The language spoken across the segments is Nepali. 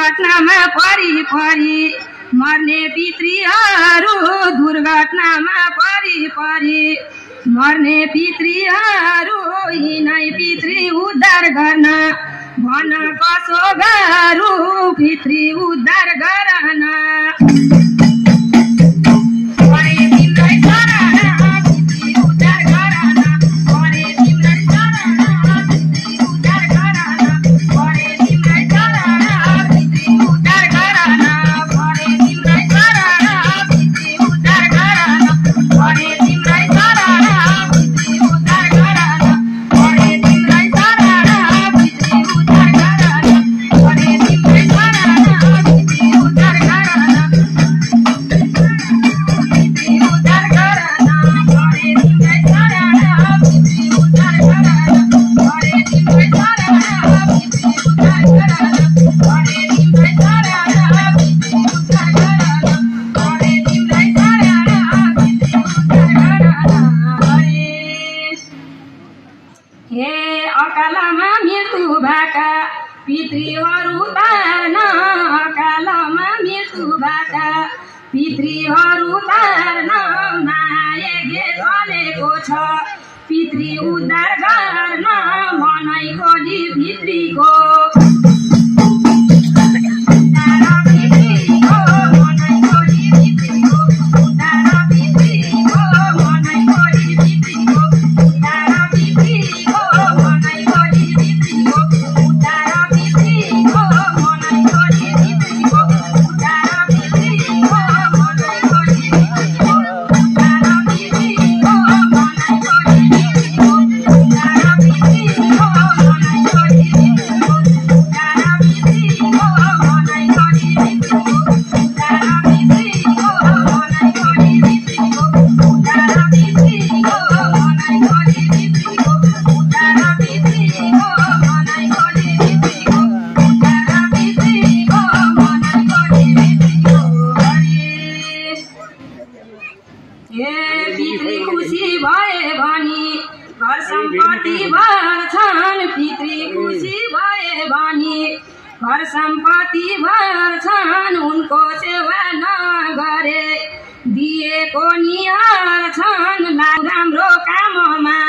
दुर्घटनामा परी मर्ने पितृहरू दुर्घटनामा परी मर्ने पितृहरू यिनै पितृ उद्धार गर्न भन कसो गरौँ पितृ उद्धार गर्न हे अकालमा मृत्यु भएका पितृहरू तार्न अकालमा मृत्यु भएका पितृहरू तार्न माया चलेको छ पितृ उद्धार गर्न मनै खोजी पितृको पितृ खुसी भए भनी घर सम्पत्ति भर्छन् पितृ खुसी भए भनी घर सम्पत्ति भर्छन् उनको सेवा नगरे दिएको निहार्छन् राम्रो काममा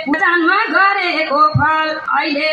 पूजनमा गरेको फल अहिले